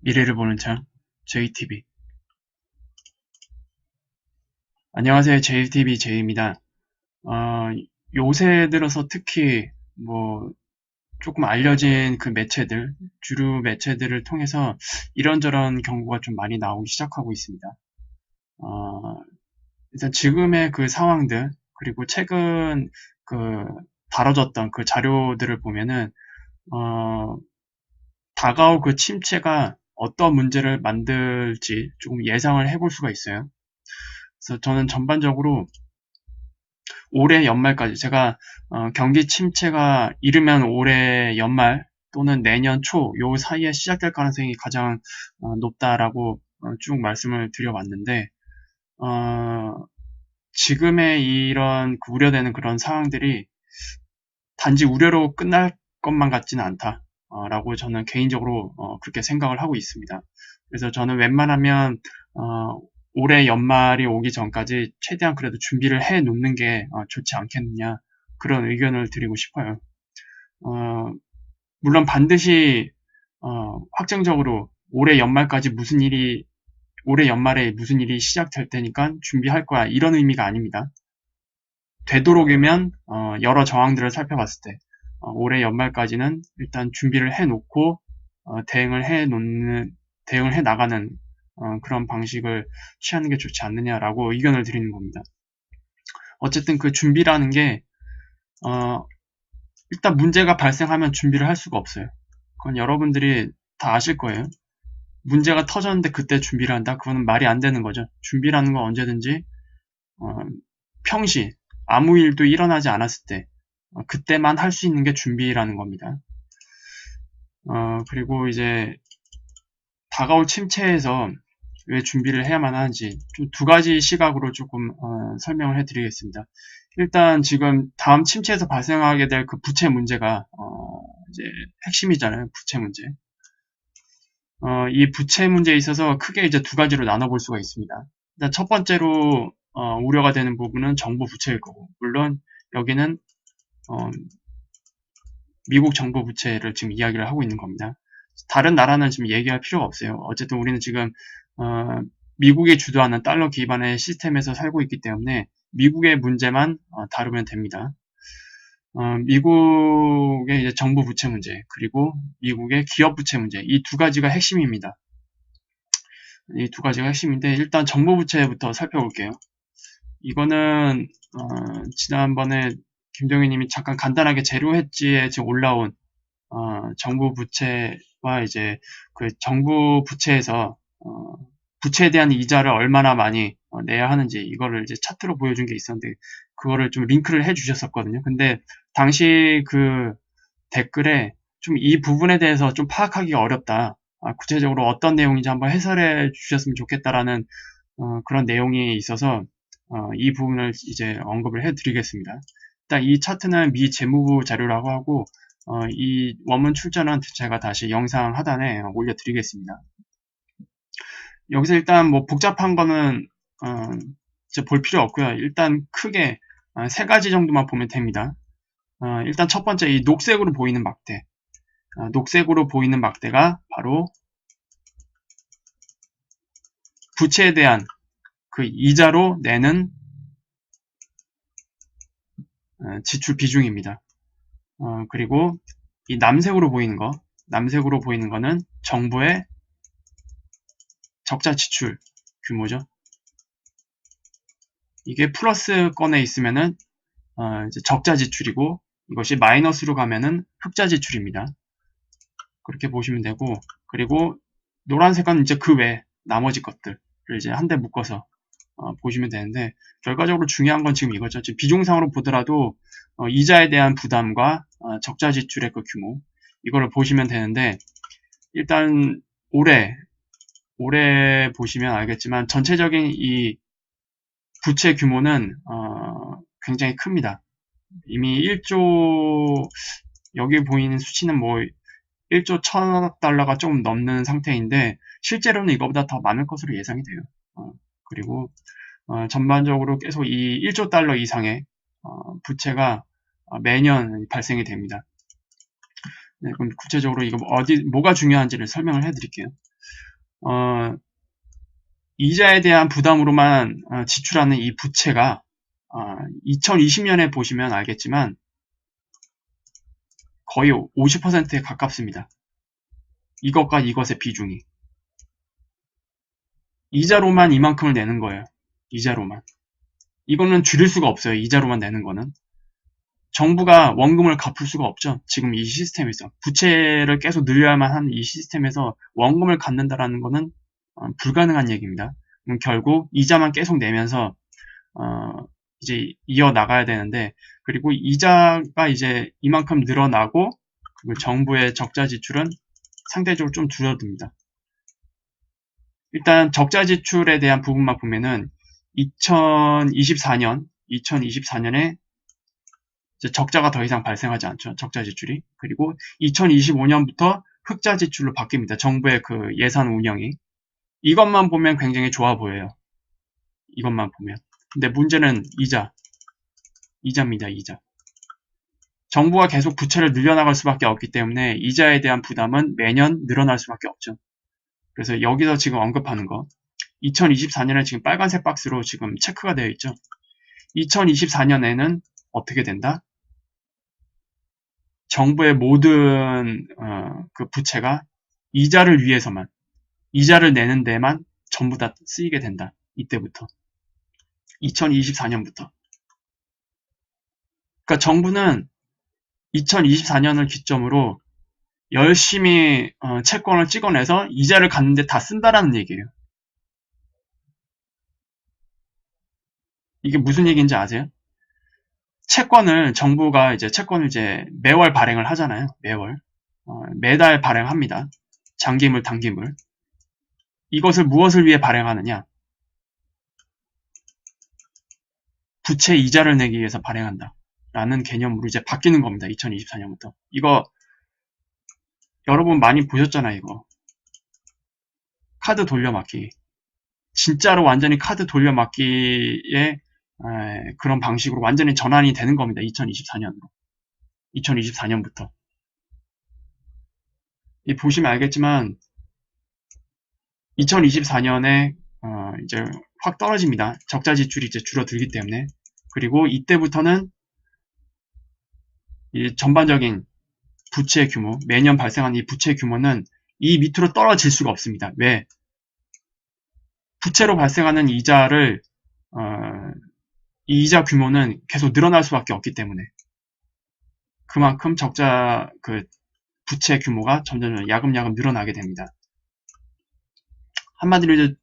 미래를 보는 창 JTB. 안녕하세요. JTB J입니다. 요새 들어서 특히 뭐 조금 알려진 그 매체들, 주류 매체들을 통해서 이런저런 경고가 좀 많이 나오기 시작하고 있습니다. 어, 일단 지금의 그 상황들, 그리고 최근 그 다뤄졌던 그 자료들을 보면은 어, 다가올 그 침체가 어떤 문제를 만들지 조금 예상을 해볼 수가 있어요. 그래서 저는 전반적으로 올해 연말까지 제가 경기 침체가 이르면 올해 연말 또는 내년 초 요 사이에 시작될 가능성이 가장 높다라고 쭉 말씀을 드려왔는데 지금의 이런 그 우려되는 그런 상황들이 단지 우려로 끝날 것만 같지는 않다라고 저는 개인적으로 그렇게 생각을 하고 있습니다. 그래서 저는 웬만하면 올해 연말이 오기 전까지 최대한 그래도 준비를 해 놓는 게 좋지 않겠느냐 그런 의견을 드리고 싶어요. 어, 물론 반드시 확정적으로 올해 연말에 무슨 일이 시작될 테니까 준비할 거야 이런 의미가 아닙니다. 되도록이면 여러 정황들을 살펴봤을 때 올해 연말까지는 일단 준비를 해놓고 대응을 해 나가는 그런 방식을 취하는 게 좋지 않느냐라고 의견을 드리는 겁니다. 어쨌든 그 준비라는 게 어, 일단 문제가 발생하면 준비를 할 수가 없어요. 그건 여러분들이 다 아실 거예요. 문제가 터졌는데 그때 준비를 한다? 그거는 말이 안 되는 거죠. 준비라는 건 언제든지 어, 평시 아무 일도 일어나지 않았을 때 그때만 할 수 있는 게 준비라는 겁니다. 그리고 이제 다가올 침체에서 왜 준비를 해야만 하는지 좀 두 가지 시각으로 조금 설명을 해드리겠습니다. 일단 지금 다음 침체에서 발생하게 될 그 부채 문제가 이제 핵심이잖아요. 부채 문제. 이 부채 문제에 있어서 크게 이제 두 가지로 나눠볼 수가 있습니다. 일단 첫 번째로 우려가 되는 부분은 정부 부채일 거고, 물론 여기는 어, 미국 정부 부채를 지금 이야기를 하고 있는 겁니다. 다른 나라는 지금 얘기할 필요가 없어요. 어쨌든 우리는 지금 미국이 주도하는 달러 기반의 시스템에서 살고 있기 때문에 미국의 문제만 다루면 됩니다. 미국의 이제 정부 부채 문제 그리고 미국의 기업 부채 문제 이 두 가지가 핵심입니다. 이 두 가지가 핵심인데 일단 정부 부채부터 살펴볼게요. 이거는 지난번에 김정희님이 잠깐 간단하게 재료해지에 지금 올라온 정부 부채와 이제 그 정부 부채에서 부채에 대한 이자를 얼마나 많이 내야 하는지 이거를 이제 차트로 보여준 게 있었는데 그거를 좀 링크를 해주셨었거든요. 근데 당시 그 댓글에 좀 이 부분에 대해서 좀 파악하기가 어렵다. 구체적으로 어떤 내용인지 한번 해설해 주셨으면 좋겠다라는 그런 내용이 있어서 이 부분을 이제 언급을 해드리겠습니다. 일단 이 차트는 미 재무부 자료라고 하고 이 원문 출처는 제가 다시 영상 하단에 올려드리겠습니다. 여기서 일단 뭐 복잡한 거는 이제 볼 필요 없고요. 일단 크게 세 가지 정도만 보면 됩니다. 일단 첫 번째 이 녹색으로 보이는 막대. 녹색으로 보이는 막대가 바로 부채에 대한 그 이자로 내는 지출 비중입니다. 그리고 이 남색으로 보이는 거는 정부의 적자 지출 규모죠. 이게 플러스권에 있으면은 이제 적자 지출이고 이것이 마이너스로 가면은 흑자 지출입니다. 그렇게 보시면 되고 그리고 노란색은 이제 그 외 나머지 것들을 이제 한데 묶어서 보시면 되는데 결과적으로 중요한 건 지금 이거죠. 지금 비중상으로 보더라도 이자에 대한 부담과 적자 지출의 그 규모 이거를 보시면 되는데 일단 올해 보시면 알겠지만 전체적인 이 부채 규모는 굉장히 큽니다. 이미 1조 여기 보이는 수치는 뭐 1조 1000억 달러가 조금 넘는 상태인데 실제로는 이거보다 더 많을 것으로 예상이 돼요. 그리고 전반적으로 계속 이 1조 달러 이상의 부채가 매년 발생이 됩니다. 네, 그럼 구체적으로 이거 뭐가 중요한지를 설명을 해드릴게요. 이자에 대한 부담으로만 지출하는 이 부채가 2020년에 보시면 알겠지만 거의 50%에 가깝습니다. 이것과 이것의 비중이. 이자로만 이만큼을 내는 거예요. 이자로만. 이거는 줄일 수가 없어요. 이자로만 내는 거는. 정부가 원금을 갚을 수가 없죠. 지금 이 시스템에서. 부채를 계속 늘려야만 하는 이 시스템에서 원금을 갚는다라는 거는 불가능한 얘기입니다. 결국 이자만 계속 내면서 이제 이어나가야 되는데, 그리고 이자가 이제 이만큼 늘어나고 그리고 정부의 적자 지출은 상대적으로 좀 줄어듭니다. 일단 적자 지출에 대한 부분만 보면은 2024년에 적자가 더 이상 발생하지 않죠. 적자 지출이. 그리고 2025년부터 흑자 지출로 바뀝니다. 정부의 그 예산 운영이. 이것만 보면 굉장히 좋아 보여요. 이것만 보면. 근데 문제는 이자입니다. 이자. 정부가 계속 부채를 늘려나갈 수밖에 없기 때문에 이자에 대한 부담은 매년 늘어날 수밖에 없죠. 그래서 여기서 지금 언급하는 거 2024년에 지금 빨간색 박스로 지금 체크가 되어 있죠. 2024년에는 어떻게 된다? 정부의 모든 그 부채가 이자를 위해서만, 이자를 내는 데만 전부 다 쓰이게 된다. 이때부터. 2024년부터. 그러니까 정부는 2024년을 기점으로 열심히 채권을 찍어내서 이자를 갚는데 다 쓴다라는 얘기예요. 이게 무슨 얘기인지 아세요? 정부가 채권을 매월 발행을 하잖아요. 매월. 매달 발행합니다. 장기물, 단기물. 이것을 무엇을 위해 발행하느냐? 부채 이자를 내기 위해서 발행한다. 라는 개념으로 이제 바뀌는 겁니다. 2024년부터. 이거 여러분 많이 보셨잖아요. 이거. 카드 돌려막기. 진짜로 완전히 카드 돌려막기의 그런 방식으로 완전히 전환이 되는 겁니다. 2024년으로. 2024년부터. 보시면 알겠지만 2024년에 이제 확 떨어집니다. 적자 지출이 이제 줄어들기 때문에. 그리고 이때부터는 이 전반적인 부채 규모, 매년 발생하는 이 부채 규모는 이 밑으로 떨어질 수가 없습니다. 왜? 부채로 발생하는 이자를 이 이자 규모는 계속 늘어날 수밖에 없기 때문에 그만큼 부채 규모가 점점 야금야금 늘어나게 됩니다. 한마디로 이제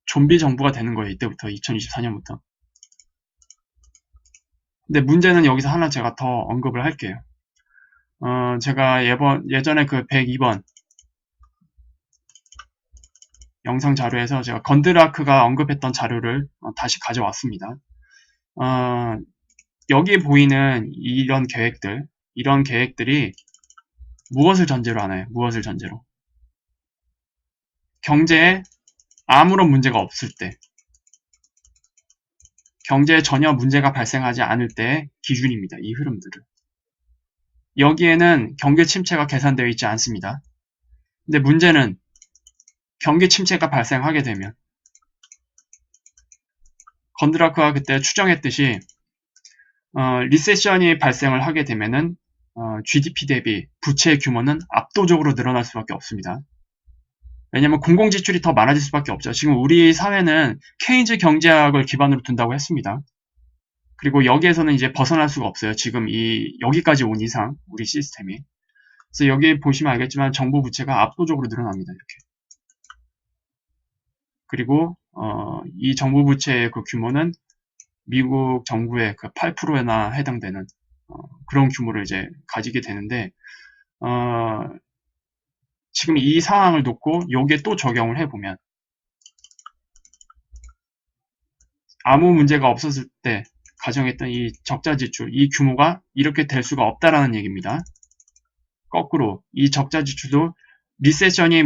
좀비 정부가 되는 거예요. 이때부터 2024년부터. 근데 문제는 여기서 하나 제가 더 언급을 할게요. 제가 예전에 그 102번 영상 자료에서 제가 건드라크가 언급했던 자료를 다시 가져왔습니다. 여기에 보이는 이런 계획들이 무엇을 전제로 하나요? 무엇을 전제로? 경제에 아무런 문제가 없을 때, 경제에 전혀 문제가 발생하지 않을 때의 기준입니다. 이 흐름들을. 여기에는 경기 침체가 계산되어 있지 않습니다. 근데 문제는 경기 침체가 발생하게 되면 건드라크가 그때 추정했듯이 리세션이 발생을 하게 되면은 GDP 대비 부채의 규모는 압도적으로 늘어날 수밖에 없습니다. 왜냐하면 공공지출이 더 많아질 수밖에 없죠. 지금 우리 사회는 케인즈 경제학을 기반으로 둔다고 했습니다. 그리고 여기에서는 이제 벗어날 수가 없어요. 지금 여기까지 온 이상 우리 시스템이. 그래서 여기 보시면 알겠지만 정부 부채가 압도적으로 늘어납니다. 이렇게. 그리고 이 정부 부채의 그 규모는 미국 정부의 그 8%나 해당되는 그런 규모를 이제 가지게 되는데 지금 이 상황을 놓고 여기에 또 적용을 해보면 아무 문제가 없었을 때 가정했던 이 적자 지출, 이 규모가 이렇게 될 수가 없다라는 얘기입니다. 거꾸로 이 적자 지출도 리세션이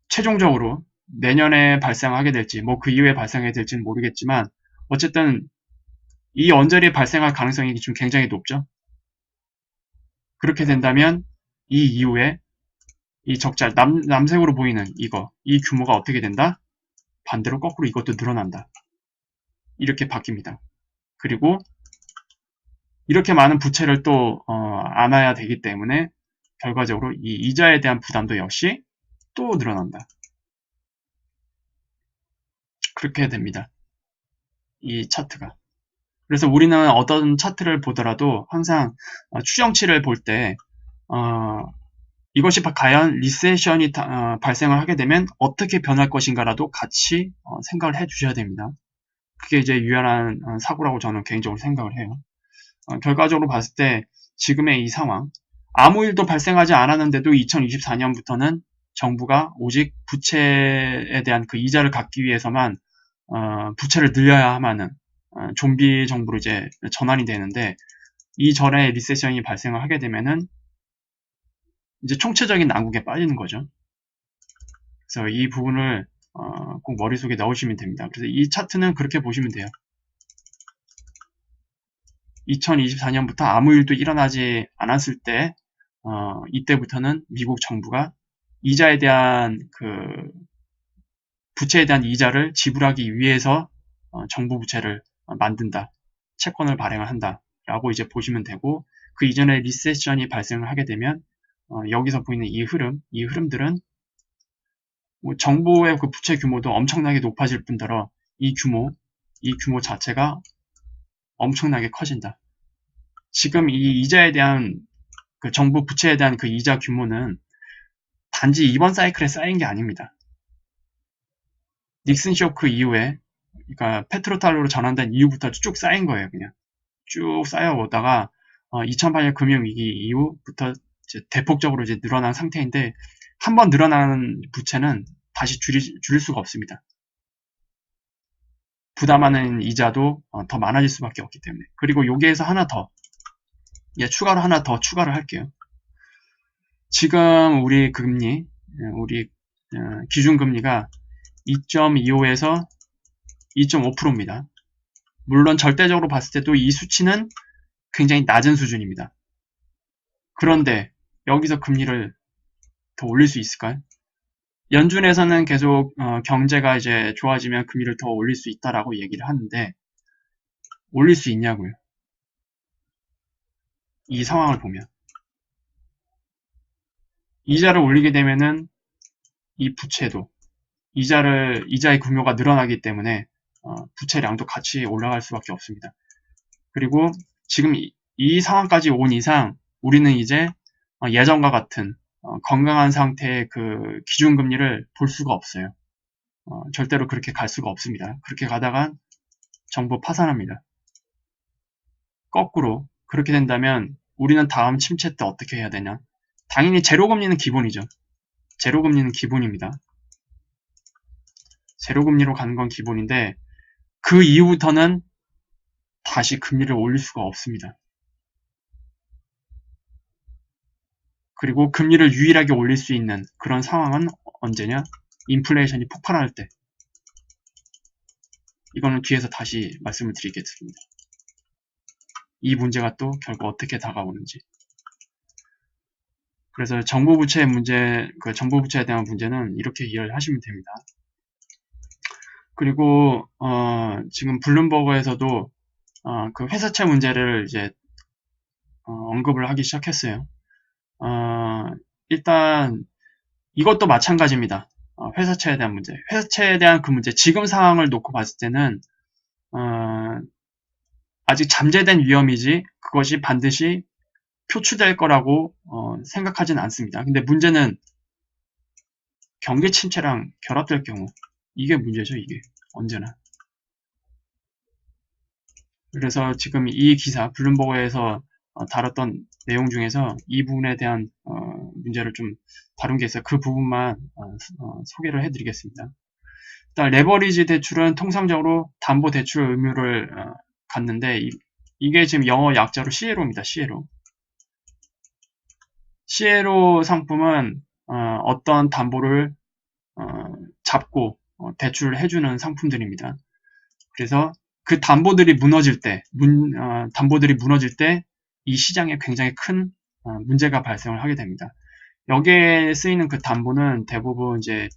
최종적으로 내년에 발생하게 될지 그 이후에 발생하게 될지는 모르겠지만 어쨌든 이 언저리에 발생할 가능성이 좀 굉장히 높죠. 그렇게 된다면 이 이후에 이 적자, 남색으로 보이는 이 규모가 어떻게 된다? 반대로 거꾸로 이것도 늘어난다. 이렇게 바뀝니다. 그리고 이렇게 많은 부채를 또 안아야 되기 때문에 결과적으로 이 이자에 대한 부담도 역시 또 늘어난다. 그렇게 됩니다. 이 차트가. 그래서 우리는 어떤 차트를 보더라도 항상 추정치를 볼 때 이것이 과연 리세션이 발생을 하게 되면 어떻게 변할 것인가라도 같이 생각을 해 주셔야 됩니다. 그게 이제 유연한 사고라고 저는 개인적으로 생각을 해요. 결과적으로 봤을 때 지금의 이 상황, 아무 일도 발생하지 않았는데도 2024년부터는 정부가 오직 부채에 대한 그 이자를 갚기 위해서만 부채를 늘려야만 하는 좀비 정부로 이제 전환이 되는데, 이전에 리세션이 발생을 하게 되면은 이제 총체적인 난국에 빠지는 거죠. 그래서 이 부분을 꼭 머릿속에 넣으시면 됩니다. 그래서 이 차트는 그렇게 보시면 돼요. 2024년부터 아무 일도 일어나지 않았을 때 이때부터는 미국 정부가 이자에 대한 부채에 대한 이자를 지불하기 위해서 정부 부채를 만든다. 채권을 발행을 한다. 라고 이제 보시면 되고, 그 이전에 리세션이 발생을 하게 되면 여기서 보이는 이 흐름들은 뭐 정부의 그 부채 규모도 엄청나게 높아질 뿐더러 이 규모 자체가 엄청나게 커진다. 지금 이 이자에 대한 그 정부 부채에 대한 그 이자 규모는 단지 이번 사이클에 쌓인 게 아닙니다. 닉슨 쇼크 이후에, 그러니까 페트로달러로 전환된 이후부터 쭉 쌓인 거예요. 그냥 쭉 쌓여오다가 2008년 금융위기 이후부터 이제 대폭적으로 이제 늘어난 상태인데, 한번 늘어나는 부채는 다시 줄일 수가 없습니다. 부담하는 이자도 더 많아질 수밖에 없기 때문에. 그리고 여기에서 하나 더, 추가로 하나 더 추가를 할게요. 지금 우리 금리, 우리 기준금리가 2.25에서 2.5%입니다. 물론 절대적으로 봤을 때도 이 수치는 굉장히 낮은 수준입니다. 그런데 여기서 금리를 더 올릴 수 있을까요? 연준에서는 계속 경제가 이제 좋아지면 금리를 더 올릴 수 있다라고 얘기를 하는데, 올릴 수 있냐고요? 이 상황을 보면 이자를 올리게 되면은 이 부채도 이자의 규모가 늘어나기 때문에 부채량도 같이 올라갈 수밖에 없습니다. 그리고 지금 이 상황까지 온 이상 우리는 이제 예전과 같은 건강한 상태의 그 기준금리를 볼 수가 없어요. 절대로 그렇게 갈 수가 없습니다. 그렇게 가다가 정부 파산합니다. 거꾸로 그렇게 된다면 우리는 다음 침체 때 어떻게 해야 되냐? 당연히 제로금리는 기본이죠. 제로금리는 기본입니다. 제로금리로 가는 건 기본인데, 그 이후부터는 다시 금리를 올릴 수가 없습니다. 그리고 금리를 유일하게 올릴 수 있는 그런 상황은 언제냐? 인플레이션이 폭발할 때. 이거는 뒤에서 다시 말씀을 드리겠습니다. 이 문제가 또 결국 어떻게 다가오는지. 그래서 정부 부채의 문제, 정부 부채에 대한 문제는 이렇게 이해를 하시면 됩니다. 그리고 지금 블룸버그에서도 그 회사채 문제를 이제 언급을 하기 시작했어요. 일단 이것도 마찬가지입니다. 회사채에 대한 문제. 회사채에 대한 그 문제, 지금 상황을 놓고 봤을 때는 아직 잠재된 위험이지 그것이 반드시 표출될 거라고 생각하지는 않습니다. 근데 문제는 경기 침체랑 결합될 경우, 이게 문제죠. 이게 언제나. 그래서 지금 이 기사 블룸버그에서 다뤘던 내용 중에서 이 부분에 대한 문제를 좀 다룬 게 있어요. 그 부분만 소개를 해드리겠습니다. 일단 레버리지 대출은 통상적으로 담보 대출 의무를 갖는데, 이게 지금 영어 약자로 CLO입니다. CLO 상품은 어떤 담보를 잡고 대출을 해주는 상품들입니다. 그래서 그 담보들이 무너질 때, 이 시장에 굉장히 큰 문제가 발생을 하게 됩니다. 여기에 쓰이는 그 담보는 대부분 이제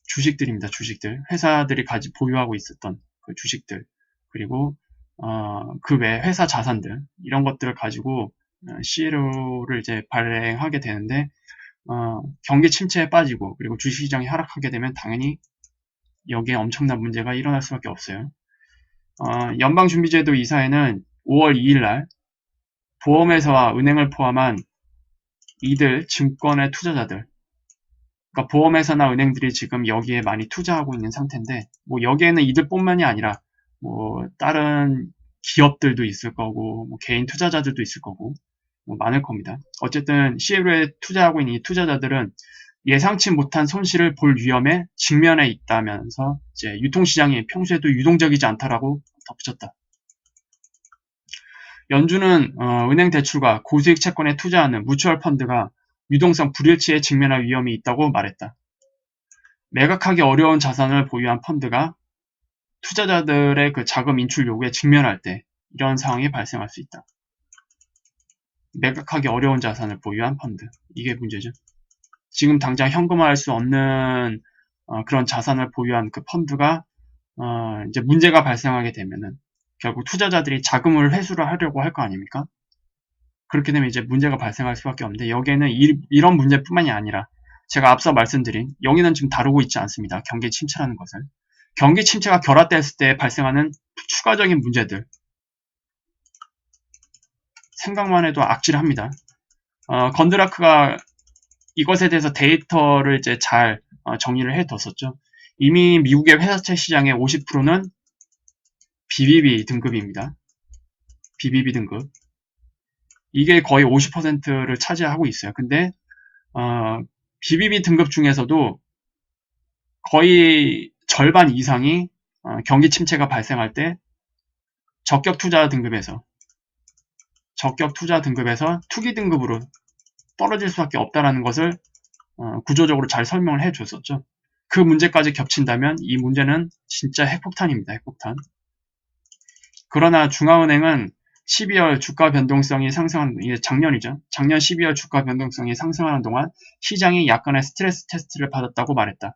주식들입니다. 주식들. 회사들이 보유하고 있었던 그 주식들. 그리고 그 외 회사 자산들 이런 것들을 가지고 CLO를 이제 발행하게 되는데 경기 침체에 빠지고 그리고 주식시장이 하락하게 되면 당연히 여기에 엄청난 문제가 일어날 수밖에 없어요. 연방준비제도 이사회는 5월 2일 날 보험회사와 은행을 포함한 이들 증권의 투자자들, 그러니까 보험회사나 은행들이 지금 여기에 많이 투자하고 있는 상태인데, 뭐 여기에는 이들뿐만이 아니라 뭐 다른 기업들도 있을 거고, 뭐 개인 투자자들도 있을 거고, 뭐 많을 겁니다. 어쨌든 CLO에 투자하고 있는 이 투자자들은 예상치 못한 손실을 볼 위험에 직면해 있다면서 이제 유통시장이 평소에도 유동적이지 않다라고 덧붙였다. 연준은 은행 대출과 고수익 채권에 투자하는 뮤추얼 펀드가 유동성 불일치에 직면할 위험이 있다고 말했다. 매각하기 어려운 자산을 보유한 펀드가 투자자들의 그 자금 인출 요구에 직면할 때 이런 상황이 발생할 수 있다. 매각하기 어려운 자산을 보유한 펀드. 이게 문제죠. 지금 당장 현금화할 수 없는 그런 자산을 보유한 그 펀드가 이제 문제가 발생하게 되면은 결국 투자자들이 자금을 회수를 하려고 할 거 아닙니까? 그렇게 되면 이제 문제가 발생할 수밖에 없는데 여기에는 이런 문제뿐만이 아니라 제가 앞서 말씀드린 여기는 지금 다루고 있지 않습니다. 경기 침체라는 것을. 경기 침체가 결합됐을 때 발생하는 추가적인 문제들. 생각만 해도 악질합니다. 건드라크가 이것에 대해서 데이터를 이제 잘 정리를 해뒀었죠. 이미 미국의 회사채 시장의 50%는 BBB 등급입니다. BBB 등급. 이게 거의 50%를 차지하고 있어요. 근데 BBB 등급 중에서도 거의 절반 이상이 경기 침체가 발생할 때 적격 투자 등급에서 투기 등급으로 떨어질 수밖에 없다는 것을 구조적으로 잘 설명을 해줬었죠. 그 문제까지 겹친다면 이 문제는 진짜 핵폭탄입니다. 핵폭탄. 그러나 중앙은행은 12월 주가 변동성이 상승한, 이게 작년이죠. 작년 12월 주가 변동성이 상승하는 동안 시장이 약간의 스트레스 테스트를 받았다고 말했다.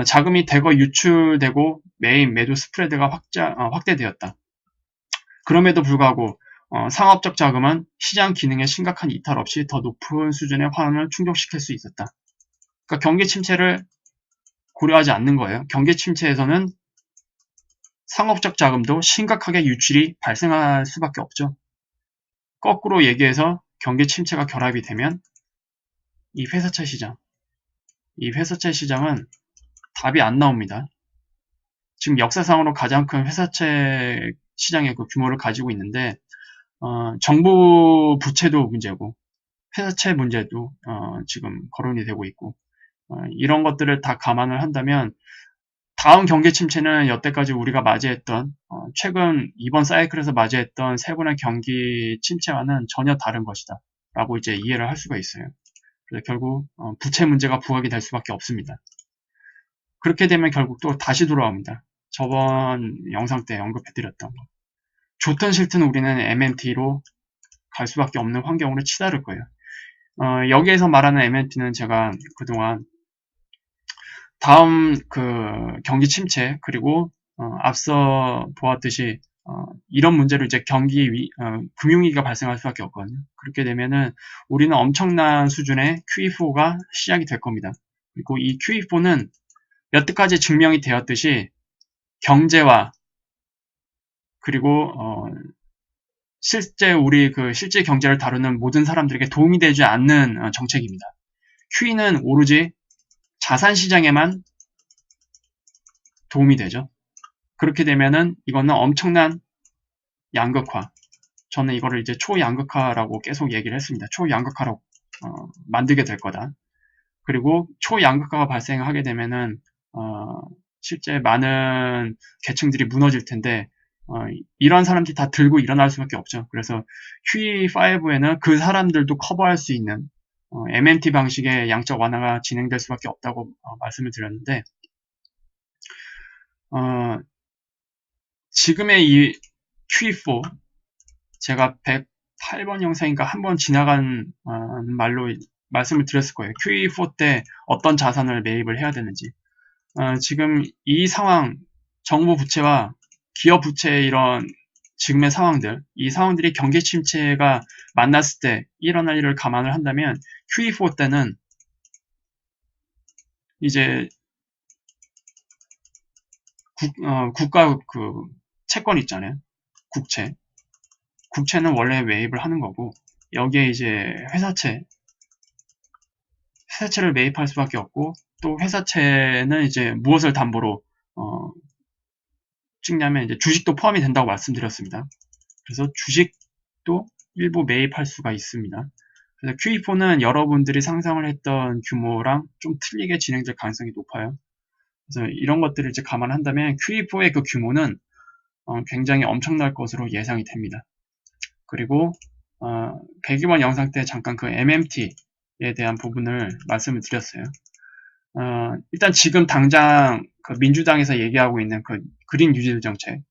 자금이 대거 유출되고 매도 스프레드가 확대되었다. 그럼에도 불구하고 상업적 자금은 시장 기능에 심각한 이탈 없이 더 높은 수준의 환원을 충족시킬 수 있었다. 그러니까 경기 침체를 고려하지 않는 거예요. 경기 침체에서는 상업적 자금도 심각하게 유출이 발생할 수밖에 없죠. 거꾸로 얘기해서 경기 침체가 결합이 되면 이 회사채 시장은 답이 안 나옵니다. 지금 역사상으로 가장 큰 회사채 시장의 그 규모를 가지고 있는데 정부 부채도 문제고 회사채 문제도 지금 거론이 되고 있고 이런 것들을 다 감안을 한다면 다음 경기 침체는 여태까지 우리가 맞이했던 최근 이번 사이클에서 맞이했던 세 번의 경기 침체와는 전혀 다른 것이다 라고 이제 이해를 할 수가 있어요. 그래서 결국 부채 문제가 부각이 될 수밖에 없습니다. 그렇게 되면 결국 또 다시 돌아옵니다. 저번 영상 때 언급해드렸던 거. 좋든 싫든 우리는 MMT로 갈 수밖에 없는 환경으로 치달을 거예요. 여기에서 말하는 MMT는 제가 그동안 다음 그 경기 침체 그리고 앞서 보았듯이 이런 문제로 이제 금융위기가 발생할 수밖에 없거든요. 그렇게 되면은 우리는 엄청난 수준의 QE4가 시작이 될 겁니다. 그리고 이 QE4는 여태까지 증명이 되었듯이 경제와 그리고 실제 실제 경제를 다루는 모든 사람들에게 도움이 되지 않는 정책입니다. QE는 오로지 자산 시장에만 도움이 되죠. 그렇게 되면은 이거는 엄청난 양극화. 저는 이거를 이제 초양극화라고 계속 얘기를 했습니다. 초양극화로 만들게 될 거다. 그리고 초양극화가 발생하게 되면은 실제 많은 계층들이 무너질 텐데 이런 사람들이 다 들고 일어날 수밖에 없죠. 그래서 QE5에는 그 사람들도 커버할 수 있는 MMT 방식의 양적 완화가 진행될 수밖에 없다고 말씀을 드렸는데 지금의 이 QE4 제가 108번 영상인가 한번 지나간 말로 말씀을 드렸을 거예요. QE4 때 어떤 자산을 매입을 해야 되는지. 지금 이 상황, 정부 부채와 기업 부채의 이런 지금의 상황들, 이 상황들이 경기 침체가 만났을 때 일어날 일을 감안을 한다면 QE4 때는 이제 국가 그 채권 있잖아요. 국채는 원래 매입을 하는 거고 여기에 이제 회사채를 매입할 수밖에 없고 또 회사채는 이제 무엇을 담보로 찍냐면 이제 주식도 포함이 된다고 말씀드렸습니다. 그래서 주식도 일부 매입할 수가 있습니다. 그래서 QE4는 여러분들이 상상을 했던 규모랑 좀 틀리게 진행될 가능성이 높아요. 그래서 이런 것들을 이제 감안한다면 QE4의 그 규모는 굉장히 엄청날 것으로 예상이 됩니다. 그리고 102번 영상 때 잠깐 그 MMT에 대한 부분을 말씀을 드렸어요. 일단 지금 당장 그 민주당에서 얘기하고 있는 그 그린 뉴딜 정책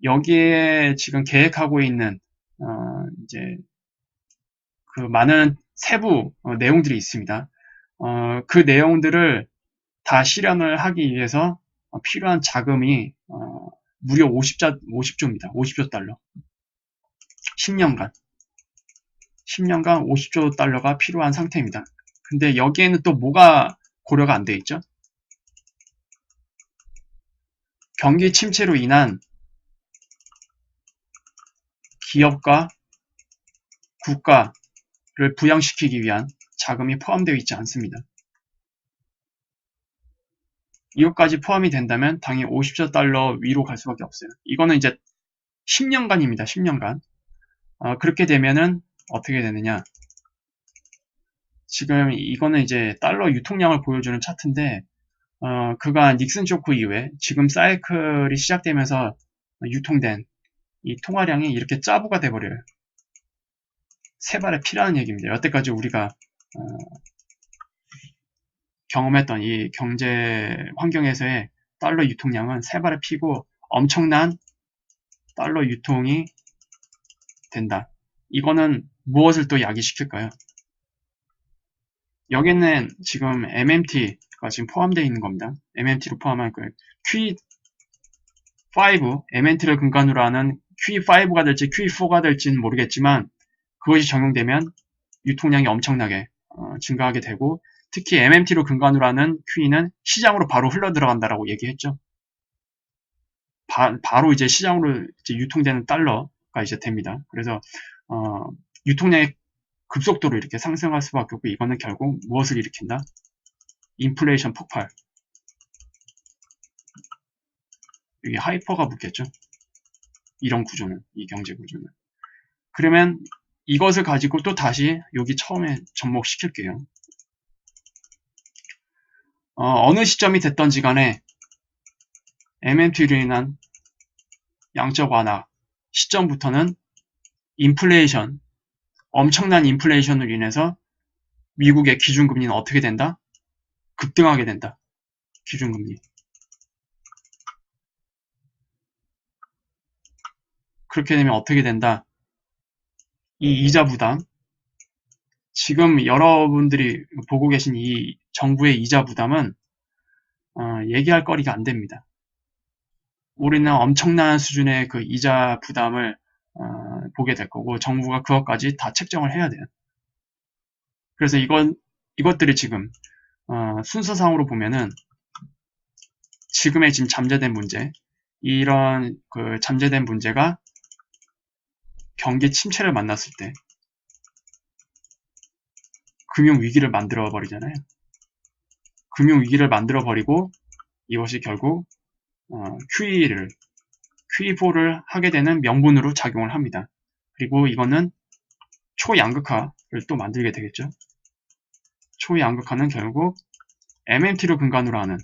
여기에 지금 계획하고 있는 이제 그 많은 세부 내용들이 있습니다. 그 내용들을 다 실현을 하기 위해서 필요한 자금이 무려 50조입니다. 50조 달러. 10년간 50조 달러가 필요한 상태입니다. 근데 여기에는 또 뭐가 고려가 안 돼 있죠? 경기 침체로 인한 기업과 국가를 부양시키기 위한 자금이 포함되어 있지 않습니다. 이것까지 포함이 된다면 당연히 50조 달러 위로 갈 수밖에 없어요. 이거는 이제 10년간입니다. 10년간. 그렇게 되면은 어떻게 되느냐. 지금 이거는 이제 달러 유통량을 보여주는 차트인데 그간 닉슨 쇼크 이후에 지금 사이클이 시작되면서 유통된 이 통화량이 이렇게 짜부가 돼버려요. 세 발의 피라는 얘기입니다. 여태까지 우리가 경험했던 이 경제 환경에서의 달러 유통량은 세 발의 피고 엄청난 달러 유통이 된다. 이거는 무엇을 또 야기시킬까요? 여기는 지금 MMT가 지금 포함되어 있는 겁니다. MMT로 포함한 그 QE5, MMT를 근간으로 하는 QE5가 될지 QE4가 될지는 모르겠지만 그것이 적용되면 유통량이 엄청나게 증가하게 되고 특히 MMT로 근간으로 하는 QE는 시장으로 바로 흘러 들어간다라고 얘기했죠. 바로 이제 시장으로 이제 유통되는 달러가 이제 됩니다. 그래서 유통량이 급속도로 이렇게 상승할 수밖에 없고 이거는 결국 무엇을 일으킨다? 인플레이션 폭발. 여기 하이퍼가 붙겠죠. 이런 구조는, 이 경제 구조는. 그러면 이것을 가지고 또 다시 여기 처음에 접목시킬게요. 어느 시점이 됐던지 간에 MMT로 인한 양적 완화 시점부터는 인플레이션, 엄청난 인플레이션으로 인해서 미국의 기준금리는 어떻게 된다? 급등하게 된다. 기준금리. 그렇게 되면 어떻게 된다? 이 이자 부담, 지금 여러분들이 보고 계신 이 정부의 이자 부담은 얘기할 거리가 안 됩니다. 우리는 엄청난 수준의 그 이자 부담을 보게 될 거고 정부가 그것까지 다 책정을 해야 돼요. 그래서 이것들이 지금 순서상으로 보면은 지금의 지금 잠재된 문제, 이런 그 잠재된 문제가 경기 침체를 만났을 때 금융위기를 만들어 버리잖아요. 금융위기를 만들어 버리고 이것이 결국 QE4를 하게 되는 명분으로 작용을 합니다. 그리고 이거는 초양극화를 또 만들게 되겠죠. 초양극화는 결국 MMT로 근간으로 하는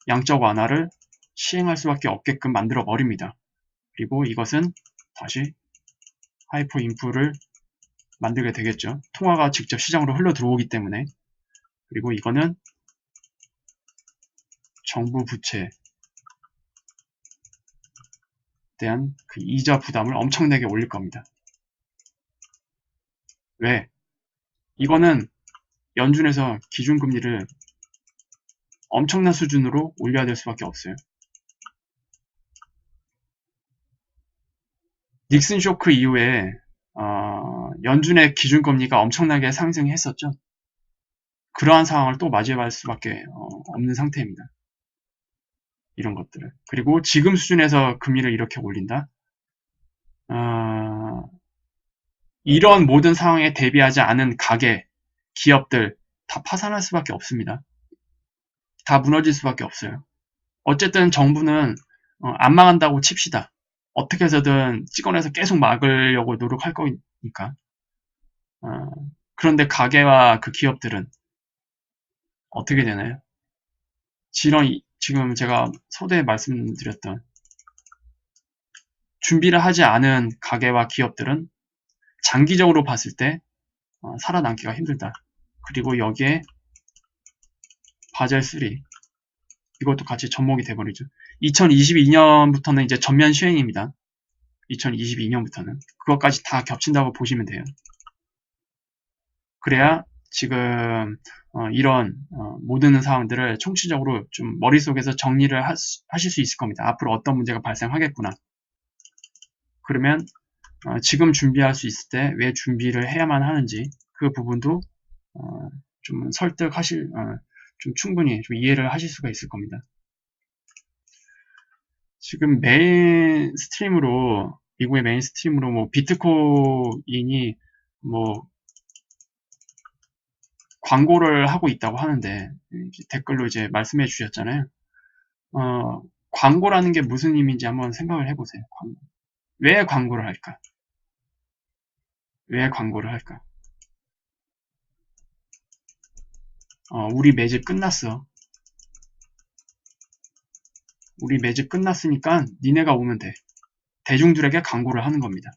양적 완화를 시행할 수밖에 없게끔 만들어 버립니다. 그리고 이것은 다시 하이퍼 인프를 만들게 되겠죠. 통화가 직접 시장으로 흘러 들어오기 때문에. 그리고 이거는 정부 부채에 대한 그 이자 부담을 엄청나게 올릴 겁니다. 왜? 이거는 연준에서 기준금리를 엄청난 수준으로 올려야 될 수밖에 없어요. 닉슨 쇼크 이후에 연준의 기준금리가 엄청나게 상승했었죠. 그러한 상황을 또 맞이할 수밖에 없는 상태입니다. 이런 것들을. 그리고 지금 수준에서 금리를 이렇게 올린다? 이런 모든 상황에 대비하지 않은 가게, 기업들 다 파산할 수밖에 없습니다. 다 무너질 수밖에 없어요. 어쨌든 정부는 안 망한다고 칩시다. 어떻게 해서든 찍어내서 계속 막으려고 노력할 거니까. 그런데 가게와 그 기업들은 어떻게 되나요? 지금 제가 서두에 말씀드렸던 준비를 하지 않은 가게와 기업들은 장기적으로 봤을 때 살아남기가 힘들다. 그리고 여기에 바젤 3 이것도 같이 접목이 돼버리죠. 2022년부터는 이제 전면 시행입니다. 2022년부터는 그것까지 다 겹친다고 보시면 돼요. 그래야 지금 이런 모든 상황들을 총체적으로 좀 머릿속에서 정리를 하실 수 있을 겁니다. 앞으로 어떤 문제가 발생하겠구나. 그러면 지금 준비할 수 있을 때 왜 준비를 해야만 하는지 그 부분도 좀 좀 충분히 좀 이해를 하실 수가 있을 겁니다. 지금 미국의 메인 스트림으로 뭐 비트코인이 뭐 광고를 하고 있다고 하는데 댓글로 이제 말씀해 주셨잖아요. 광고라는 게 무슨 의미인지 한번 생각을 해보세요. 왜 광고를 할까? 왜 광고를 할까? 우리 매집 끝났어. 우리 매집 끝났으니까 니네가 오면 돼. 대중들에게 광고를 하는 겁니다.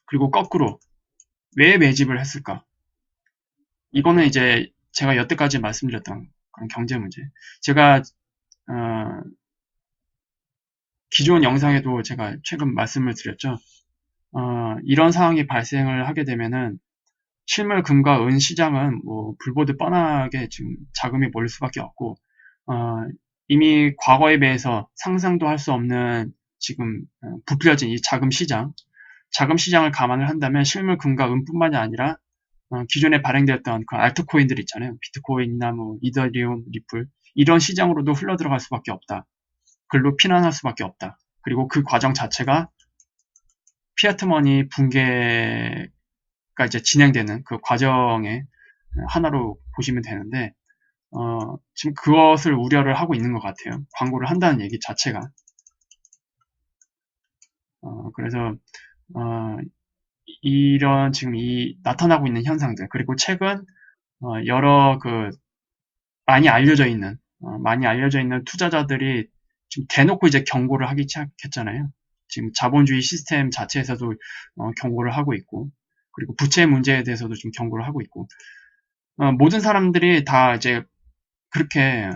그리고 거꾸로 왜 매집을 했을까? 이거는 이제 제가 여태까지 말씀드렸던 그런 경제 문제. 제가 기존 영상에도 제가 최근 말씀을 드렸죠. 이런 상황이 발생을 하게 되면은 실물 금과 은 시장은 뭐 불보듯 뻔하게 지금 자금이 몰릴 수밖에 없고 이미 과거에 비해서 상상도 할 수 없는 지금 부풀려진 이 자금 시장을 감안을 한다면 실물 금과 은뿐만이 아니라 기존에 발행되었던 그 알트코인들 있잖아요. 비트코인이나 뭐 이더리움, 리플 이런 시장으로도 흘러 들어갈 수밖에 없다. 글로 피난할 수밖에 없다. 그리고 그 과정 자체가 피아트머니 붕괴가 이제 진행되는 그 과정의 하나로 보시면 되는데 지금 그것을 우려를 하고 있는 것 같아요. 광고를 한다는 얘기 자체가. 그래서 이런 지금 나타나고 있는 현상들 그리고 최근 여러 많이 알려져 있는 투자자들이 지금 대놓고 이제 경고를 하기 시작했잖아요. 지금 자본주의 시스템 자체에서도 경고를 하고 있고 그리고 부채 문제에 대해서도 좀 경고를 하고 있고 모든 사람들이 다 이제 그렇게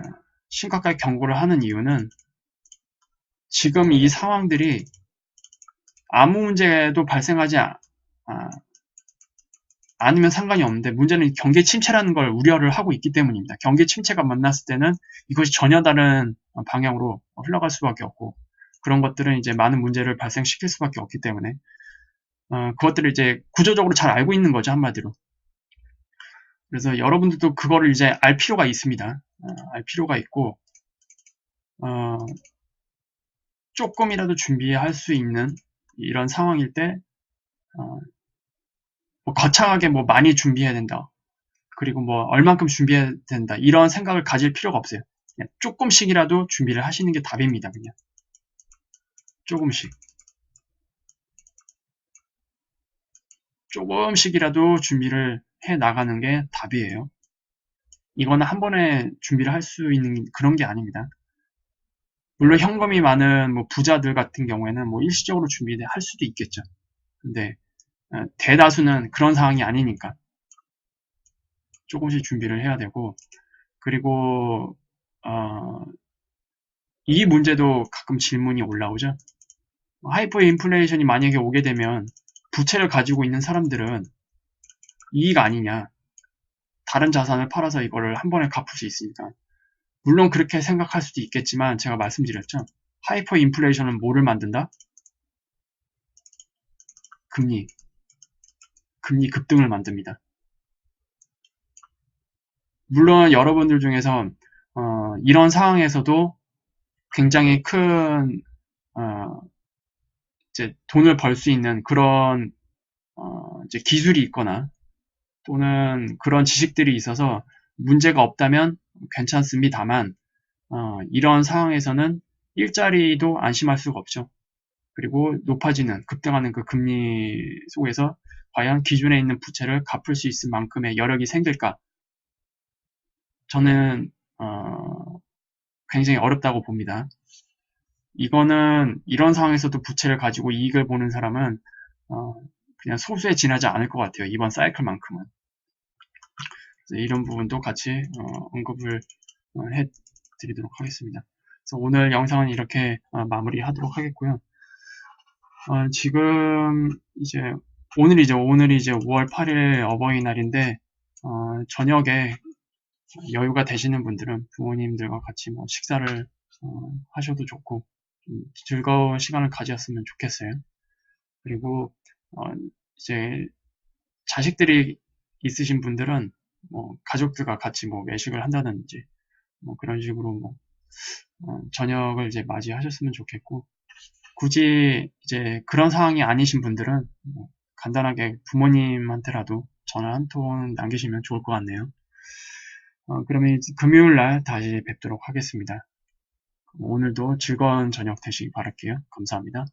심각하게 경고를 하는 이유는 지금 이 상황들이 아무 문제도 발생하지 않으면 상관이 없는데 문제는 경기 침체라는 걸 우려를 하고 있기 때문입니다. 경기 침체가 만났을 때는 이것이 전혀 다른 방향으로 흘러갈 수밖에 없고 그런 것들은 이제 많은 문제를 발생시킬 수밖에 없기 때문에 그것들을 이제 구조적으로 잘 알고 있는 거죠, 한마디로. 그래서 여러분들도 그거를 이제 알 필요가 있습니다. 알 필요가 있고 조금이라도 준비할 수 있는 이런 상황일 때 뭐 거창하게 뭐 많이 준비해야 된다. 그리고 뭐 얼만큼 준비해야 된다. 이런 생각을 가질 필요가 없어요. 그냥 조금씩이라도 준비를 하시는 게 답입니다. 그냥 조금씩이라도 준비를 해 나가는 게 답이에요. 이거는 한 번에 준비를 할 수 있는 그런 게 아닙니다. 물론 현금이 많은 뭐 부자들 같은 경우에는 뭐 일시적으로 준비를 할 수도 있겠죠. 근데 대다수는 그런 상황이 아니니까 조금씩 준비를 해야 되고 그리고 이 문제도 가끔 질문이 올라오죠. 하이퍼 인플레이션이 만약에 오게 되면 부채를 가지고 있는 사람들은 이익 아니냐. 다른 자산을 팔아서 이거를 한 번에 갚을 수 있으니까. 물론 그렇게 생각할 수도 있겠지만 제가 말씀드렸죠. 하이퍼 인플레이션은 뭐를 만든다? 금리 급등을 만듭니다. 물론 여러분들 중에서 이런 상황에서도 굉장히 큰 이제 돈을 벌 수 있는 그런 이제 기술이 있거나 또는 그런 지식들이 있어서 문제가 없다면 괜찮습니다만 이런 상황에서는 일자리도 안심할 수가 없죠. 그리고 높아지는 급등하는 그 금리 속에서 과연 기존에 있는 부채를 갚을 수 있을 만큼의 여력이 생길까? 저는 굉장히 어렵다고 봅니다. 이거는 이런 상황에서도 부채를 가지고 이익을 보는 사람은 그냥 소수에 지나지 않을 것 같아요. 이번 사이클만큼은. 이런 부분도 같이 언급을 해드리도록 하겠습니다. 그래서 오늘 영상은 이렇게 마무리하도록 하겠고요. 지금 오늘이 5월 8일 어버이날인데 저녁에 여유가 되시는 분들은 부모님들과 같이 뭐 식사를 하셔도 좋고 즐거운 시간을 가졌으면 좋겠어요. 그리고 이제 자식들이 있으신 분들은 뭐 가족들과 같이 뭐 외식을 한다든지 뭐 그런 식으로 뭐 저녁을 이제 맞이하셨으면 좋겠고, 굳이 이제 그런 상황이 아니신 분들은 뭐 간단하게 부모님한테라도 전화 한 통 남기시면 좋을 것 같네요. 그러면 금요일 날 다시 뵙도록 하겠습니다. 오늘도 즐거운 저녁 되시기 바랄게요. 감사합니다.